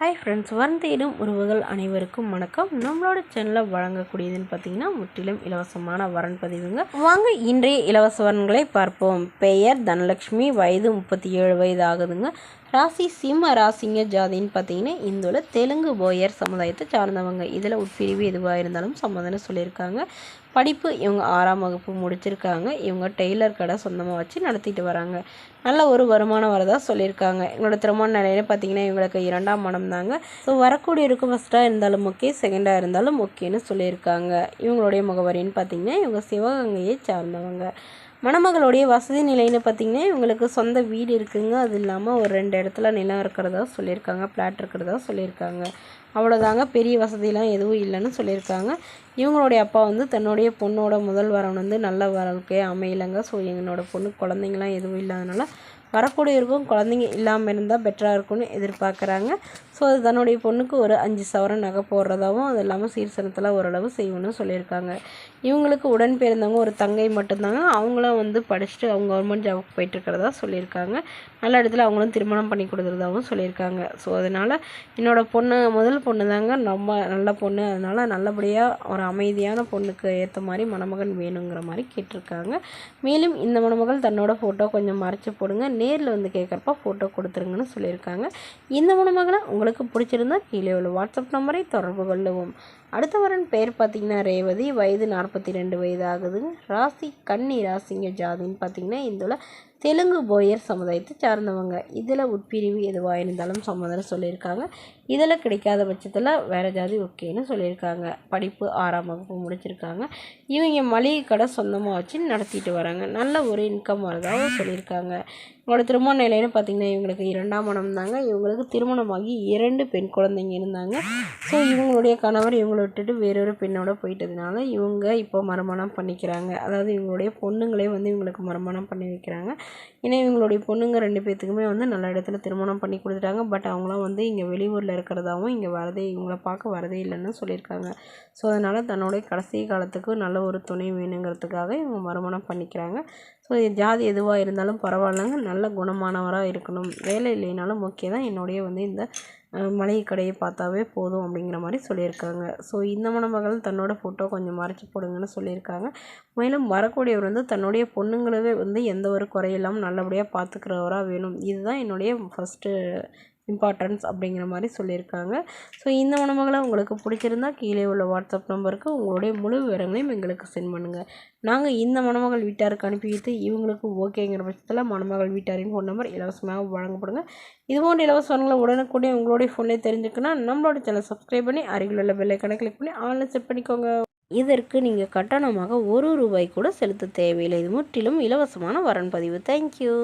Hi friends, வரம் தேடும் உறவுகள் அனைவருக்கும் வணக்கம். நம்மளோட சேனலில் வழங்கக்கூடியதுன்னு பார்த்தீங்கன்னா முற்றிலும் இலவசமான வரன் பதிவுங்க. வாங்க இன்றைய இலவச வரன்களை பார்ப்போம். பெயர் தனலட்சுமி, வயது 37 வயது ஆகுதுங்க. ராசி சிம்ம ராசிங்க. ஜாதின்னு பார்த்தீங்கன்னா இந்துல தெலுங்கு போயர் சமுதாயத்தை சார்ந்தவங்க. இதில் உட்பிரிவு எதுவாக இருந்தாலும் சம்மதம்னு சொல்லியிருக்காங்க. படிப்பு இவங்க 6ஆம் வகுப்பு முடிச்சிருக்காங்க. இவங்க டெய்லர் கடை சொந்தமாக வச்சு நடத்திட்டு வராங்க. நல்ல ஒரு வருமானம் வரதா சொல்லியிருக்காங்க. எங்களோட திருமண நிலையில பார்த்தீங்கன்னா இவங்களுக்கு 2ஆம் மனம் தாங்க. ஸோ வரக்கூடிய இருக்கும் ஃபஸ்ட்டாக இருந்தாலும் ஓகே, செகண்டாக இருந்தாலும் ஓகேன்னு சொல்லியிருக்காங்க. இவங்களுடைய முகவரின்னு பார்த்தீங்கன்னா இவங்க சிவகங்கையை சார்ந்தவங்க. மணமகளுடைய வசதி நிலைன்னு பார்த்தீங்கன்னா இவங்களுக்கு சொந்த வீடு இருக்குங்க. அது இல்லாமல் ஒரு 2 இடத்துல நிலம் இருக்கிறதா சொல்லியிருக்காங்க, ஃப்ளாட் இருக்கிறதா சொல்லியிருக்காங்க. அவ்வளோதாங்க, பெரிய வசதியெலாம் எதுவும் இல்லைன்னு சொல்லியிருக்காங்க. இவங்களுடைய அப்பா தன்னுடைய பொண்ணோட முதல் வரன் நல்ல வாழ்க்கையாக அமையலைங்க. ஸோ என்னோட பொண்ணு குழந்தைங்களாம் எதுவும் இல்லாதனால வரக்கூடிய இருக்கும் குழந்தைங்க இல்லாமல் இருந்தால் பெட்டராக இருக்கும்னு எதிர்பார்க்குறாங்க. ஸோ அது தன்னுடைய பொண்ணுக்கு ஒரு 5 சவரன் நகை போடுறதாகவும் அது இல்லாமல் சீர்சனத்தில் ஓரளவு செய்யணும்னு சொல்லியிருக்காங்க. இவங்களுக்கு உடன் பிறந்தவங்க ஒரு தங்கை மட்டும்தாங்க. அவங்களும் படிச்சுட்டு அவங்க கவர்மெண்ட் ஜாபுக்கு போயிட்டுருக்கிறதா சொல்லியிருக்காங்க. நல்ல இடத்துல அவங்களும் திருமணம் பண்ணி கொடுக்குறதாகவும் சொல்லியிருக்காங்க. ஸோ அதனால் என்னோடய பொண்ணு முதல் பொண்ணு தாங்க, ரொம்ப நல்ல பொண்ணு. அதனால் நல்லபடியாக ஒரு அமைதியான பொண்ணுக்கு ஏற்ற மாதிரி மணமகன் வேணுங்கிற மாதிரி கேட்டிருக்காங்க. மேலும் இந்த மணமகள் தன்னோட ஃபோட்டோ கொஞ்சம் மறைச்சி போடுங்க, நேரில் கேட்குறப்ப ஃபோட்டோ கொடுத்துருங்கன்னு சொல்லியிருக்காங்க. இந்த மணமகளை உங்களுக்கு பிடிச்சிருந்தா கீழே உள்ள வாட்ஸ்அப் நம்பரை தொடர்பு கொள்ளவும். அடுத்த வரன் பேர் பார்த்தீங்கன்னா ரேவதி, வயது 42 வயது ஆகுதுங்க. ராசி கன்னி ராசிங்க. ஜாதின்னு பார்த்தீங்கன்னா இதில் தெலுங்கு போயர் சமுதாயத்தை சார்ந்தவங்க. இதில் உட்பிரிவு எதுவாக இருந்தாலும் சம்மதம் சொல்லியிருக்காங்க. இதில் கிடைக்காத பட்சத்தில் வேறு ஜாதி ஓகேன்னு சொல்லியிருக்காங்க. படிப்பு 6ஆம் வகுப்பு முடிச்சிருக்காங்க. இவங்க மளிகை கடை சொந்தமாக வச்சு நடத்திட்டு வராங்க. நல்ல ஒரு இன்கம் வரதாக சொல்லியிருக்காங்க. இவங்களோட திருமண நிலைன்னு பார்த்தீங்கன்னா இவங்களுக்கு 2ஆம் மனம் தாங்க. இவங்களுக்கு திருமணமாகி 2 பெண் குழந்தைங்க இருந்தாங்க. ஸோ இவங்களுடைய கணவர் இவங்களை விட்டுட்டு வேறொரு பெண்ணோட போயிட்டதுனால இவங்க இப்போ மறுமணம் பண்ணிக்கிறாங்க. அதாவது இவங்களுடைய பொண்ணுங்களே இவங்களுக்கு மறுமணம் பண்ணி வைக்கிறாங்க. ஏன்னா இவங்களுடைய பொண்ணுங்க 2 பேர்த்துக்குமே நல்ல இடத்துல திருமணம் பண்ணி கொடுத்துட்டாங்க. பட் அவங்களாம் இங்கே வெளியூரில் இருக்கிறதாவும் இங்கே வரதே இவங்கள பார்க்க வரதே இல்லைன்னு சொல்லியிருக்காங்க. ஸோ அதனால் தன்னுடைய கடைசி காலத்துக்கு நல்ல ஒரு துணை வேணுங்கிறதுக்காக இவங்க மறுமணம் பண்ணிக்கிறாங்க. ஸோ ஜாதி எதுவாக இருந்தாலும் பரவாயில்லைங்க, நல்ல குணமானவராக இருக்கணும். வேலை இல்லைனாலும் ஓகே தான், என்னுடைய இந்த மளிகை கடையை பார்த்தாவே போதும் அப்படிங்கிற மாதிரி சொல்லியிருக்காங்க. ஸோ இந்த மணமகள் தன்னோட ஃபோட்டோ கொஞ்சம் மறைச்சி போடுங்கன்னு சொல்லியிருக்காங்க. மேலும் வரக்கூடியவர் தன்னுடைய பொண்ணுங்களவே எந்த ஒரு குறையில்லாமல் நல்லபடியாக பார்த்துக்கிறவராக வேணும். இதுதான் என்னுடைய ஃபஸ்ட்டு இம்பார்ட்டன்ஸ் அப்படிங்கிற மாதிரி சொல்லியிருக்காங்க. ஸோ இந்த மணமகளை உங்களுக்கு பிடிச்சிருந்தா கீழே உள்ள வாட்ஸ்அப் நம்பருக்கு உங்களுடைய முழு விவரங்களையும் எங்களுக்கு சென்ட் பண்ணுங்கள். நாங்கள் இந்த மணமகள் வீட்டாருக்கு அனுப்பி வைத்து இவங்களுக்கு ஓகேங்கிற பட்சத்தில் மணமகள் வீட்டாரின் ஃபோன் நம்பர் இலவசமாக வழங்கப்படுங்க. இதுபோன்ற இலவசங்களை உடனுக்குடைய உங்களுடைய ஃபோன்லேயே தெரிஞ்சுக்கணும். நம்மளோட சேனல் சப்ஸ்கிரைப் பண்ணி அருகில் உள்ள பெல் ஐக்கானை கிளிக் பண்ணி ஆன்லைன் செட் பண்ணிக்கோங்க. இதற்கு நீங்கள் கட்டணமாக 1 ரூபாய் கூட செலுத்த தேவையில்லை. இது முற்றிலும் இலவசமான வரன் பதிவு. தேங்க்யூ.